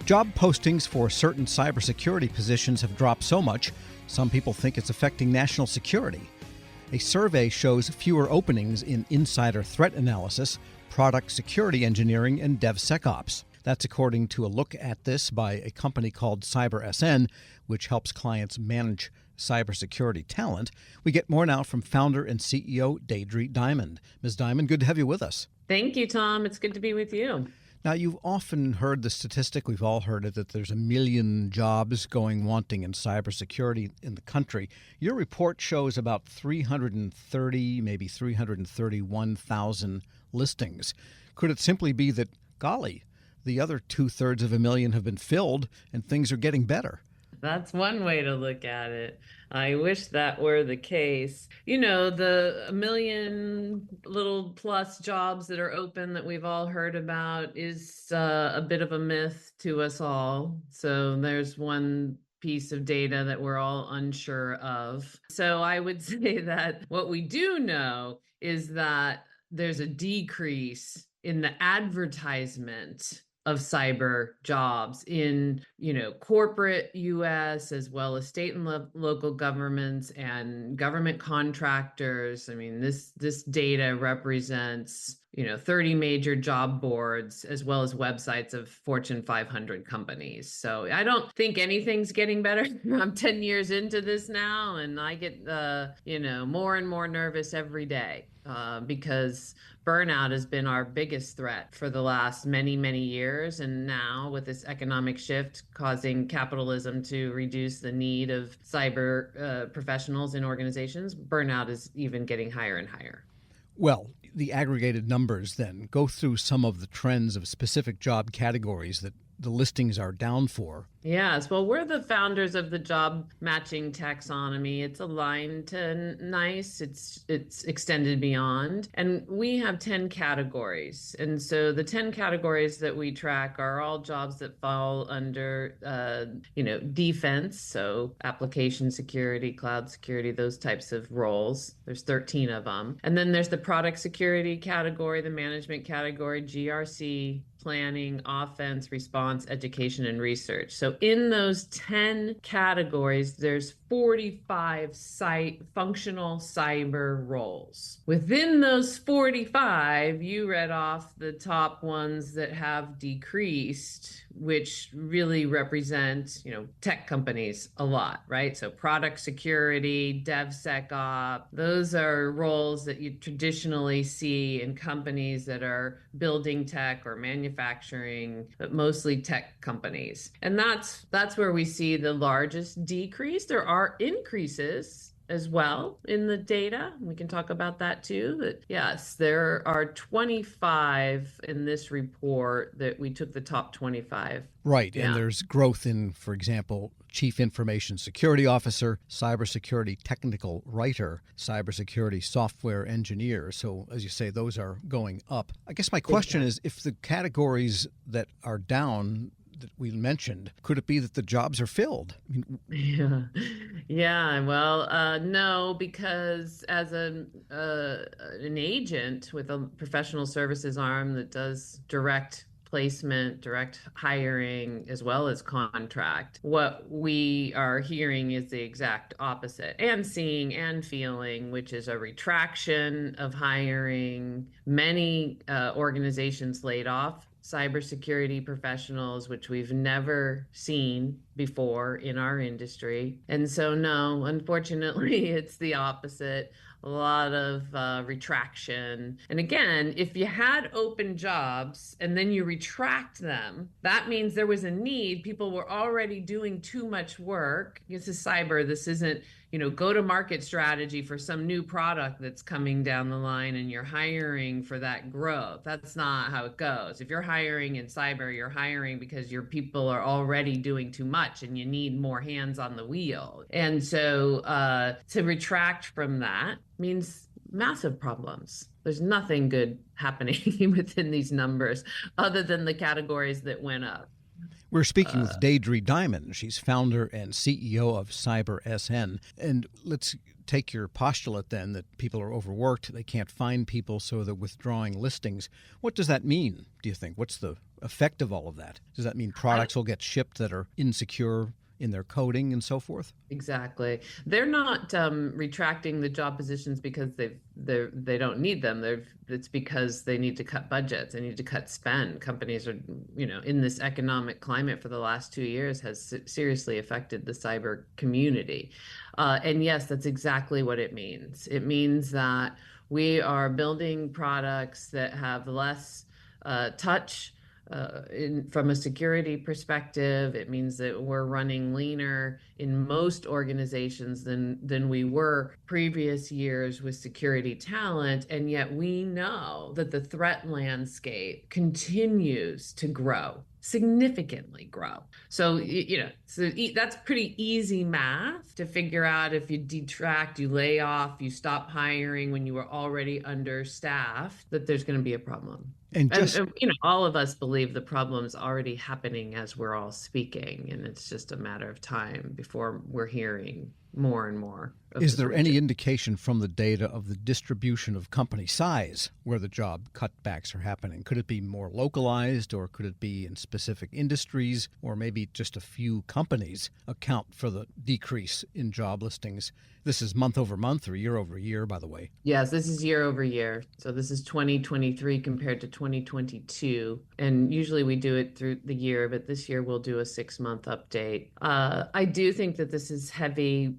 Job postings for certain cybersecurity positions have dropped so much, some people think it's affecting national security. A survey shows fewer openings in insider threat analysis, product security engineering, and DevSecOps. That's according to a look at this by a company called CyberSN, which helps clients manage cybersecurity talent. We get more now from founder and CEO Deidre Diamond. Ms. Diamond, good to have you with us. Thank you, Tom. It's good to be with you. Now, you've often heard the statistic, we've all heard it, that there's 1 million jobs going wanting in cybersecurity in the country. Your report shows about 330, maybe 331,000 listings. Could it simply be that, golly, the other 2/3 of a million have been filled and things are getting better? That's one way to look at it. I wish that were the case. You know, the 1 million little plus jobs that are open that we've all heard about is a bit of a myth to us all. So there's one piece of data that we're all unsure of. So I would say that what we do know is that there's a decrease in the advertisement of cyber jobs in, corporate US, as well as state and local governments and government contractors. I mean, this data represents, 30 major job boards, as well as websites of Fortune 500 companies. So I don't think anything's getting better. I'm 10 years into this now, and I get, more and more nervous every day. Because burnout has been our biggest threat for the last many, many years. And now with this economic shift causing capitalism to reduce the need of cyber professionals in organizations, burnout is even getting higher and higher. Well, the aggregated numbers then, go through some of the trends of specific job categories that the listings are down for. Yes, well, we're the founders of the job matching taxonomy. It's aligned to NICE. It's extended beyond. And we have 10 categories. And so the 10 categories that we track are all jobs that fall under, defense. So application security, cloud security, those types of roles. There's 13 of them. And then there's the product security category, the management category, GRC, planning, offense, response, education, and research. So in those 10 categories, there's 45 functional cyber roles. Within those 45, you read off the top ones that have decreased, which really represent, tech companies a lot, right? So product security, DevSecOps, those are roles that you traditionally see in companies that are building tech or manufacturing, but mostly tech companies. And that's where we see the largest decrease. There are increases as well in the data. We can talk about that too. But yes, there are 25 in this report that we took the top 25. Right. Yeah. And there's growth in, for example, Chief Information Security Officer, Cybersecurity Technical Writer, Cybersecurity Software Engineer. So as you say, those are going up. I guess my question is, if the categories that are down that we mentioned, could it be that the jobs are filled? Well, no, because as an agent with a professional services arm that does direct placement, direct hiring, as well as contract, what we are hearing is the exact opposite, and seeing and feeling, which is a retraction of hiring. Many organizations laid off cybersecurity professionals, which we've never seen before in our industry. And so, no, unfortunately, it's the opposite. A lot of retraction. And again, if you had open jobs and then you retract them, that means there was a need. People were already doing too much work. This is cyber. This isn't, go-to-market strategy for some new product that's coming down the line and you're hiring for that growth. That's not how it goes. If you're hiring in cyber, you're hiring because your people are already doing too much and you need more hands on the wheel. And so to retract from that means massive problems. There's nothing good happening within these numbers other than the categories that went up. We're speaking with Deidre Diamond. She's founder and CEO of CyberSN. And let's take your postulate then that people are overworked, they can't find people, so they're withdrawing listings. What does that mean, do you think? What's the effect of all of that? Does that mean products will get shipped that are insecure in their coding and so forth? Exactly. They're not retracting the job positions because they don't need them. It's because they need to cut budgets. They need to cut spend. Companies are, in this economic climate for the last 2 years has seriously affected the cyber community. And yes, that's exactly what it means. It means that we are building products that have less touch. From a security perspective, it means that we're running leaner in most organizations than we were previous years with security talent, and yet we know that the threat landscape continues to grow, significantly grow. So that's pretty easy math to figure out. If you detract, you lay off, you stop hiring when you were already understaffed, that there's going to be a problem. And all of us believe the problem's already happening as we're all speaking, and it's just a matter of time before we're hearing more and more. Is there any indication from the data of the distribution of company size where the job cutbacks are happening? Could it be more localized, or could it be in specific industries, or maybe just a few companies account for the decrease in job listings? This is month over month or year over year, by the way. Yes, this is year over year. So this is 2023 compared to 2022. And usually we do it through the year, but this year we'll do a 6-month update. I do think that this is heavy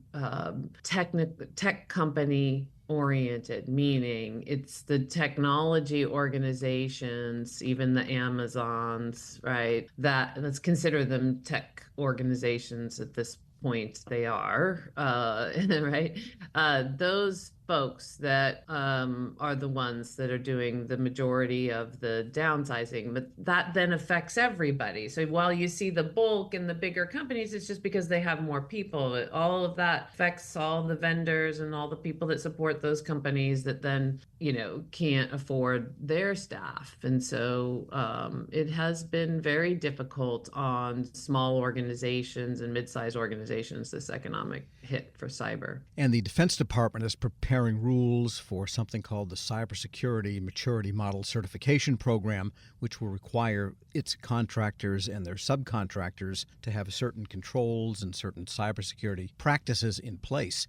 tech company oriented, meaning it's the technology organizations, even the Amazons, right? Let's consider them tech organizations at this point. They are, right? Those folks that are the ones that are doing the majority of the downsizing, but that then affects everybody. So while you see the bulk in the bigger companies, it's just because they have more people. All of that affects all the vendors and all the people that support those companies that then, can't afford their staff. And so it has been very difficult on small organizations and mid-sized organizations, this economic hit for cyber. And the Defense Department is preparing rules for something called the Cybersecurity Maturity Model Certification Program, which will require its contractors and their subcontractors to have certain controls and certain cybersecurity practices in place.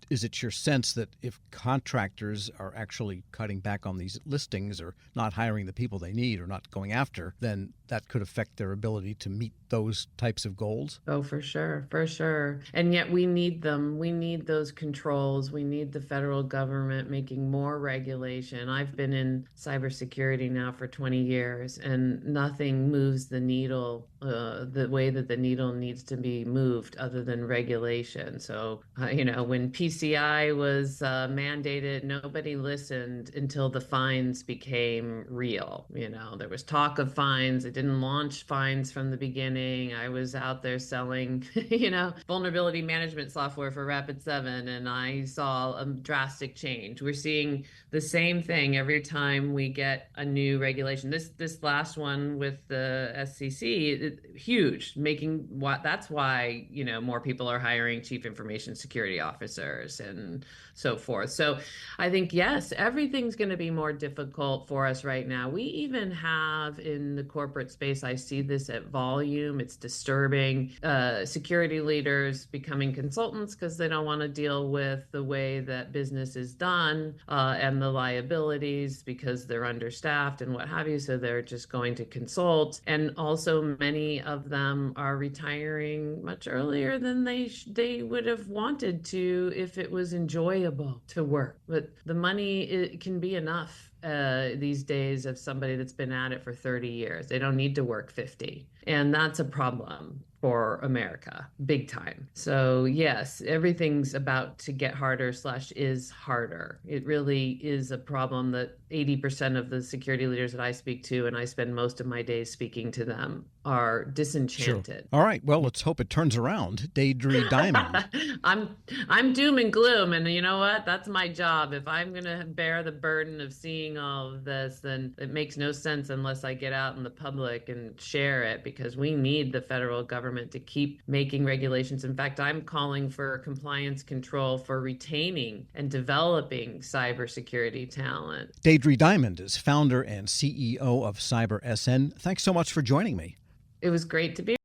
Is it your sense that if contractors are actually cutting back on these listings or not hiring the people they need or not going after, then that could affect their ability to meet those types of goals? Oh, for sure, for sure. And yet we need them. We need those controls. We need the federal government making more regulation. I've been in cybersecurity now for 20 years, and nothing moves the needle the way that the needle needs to be moved other than regulation. So, when PCI was mandated, nobody listened until the fines became real. There was talk of fines. It didn't launch fines from the beginning. I was out there selling, vulnerability management software for Rapid7, and I saw a drastic change. We're seeing the same thing every time we get a new regulation. This last one with the SEC, huge, that's why, more people are hiring chief information security officers and so forth. So I think, yes, everything's going to be more difficult for us right now. We even have in the corporate space, I see this at volume. It's disturbing. Security leaders becoming consultants because they don't want to deal with the way that business is done and the liabilities because they're understaffed and what have you. So they're just going to consult. And also many of them are retiring much earlier than they would have wanted to if it was enjoyable to work. But the money, it can be enough these days of somebody that's been at it for 30 years. They don't need to work 50. And that's a problem for America, big time. So yes, everything's about to get harder / is harder. It really is a problem that 80% of the security leaders that I speak to, and I spend most of my days speaking to them, are disenchanted. Sure. All right. Well, let's hope it turns around. Deidre Diamond. I'm doom and gloom, and you know what? That's my job. If I'm going to bear the burden of seeing all of this, then it makes no sense unless I get out in the public and share it, because because we need the federal government to keep making regulations. In fact, I'm calling for compliance control for retaining and developing cybersecurity talent. Deidre Diamond is founder and CEO of CyberSN. Thanks so much for joining me. It was great to be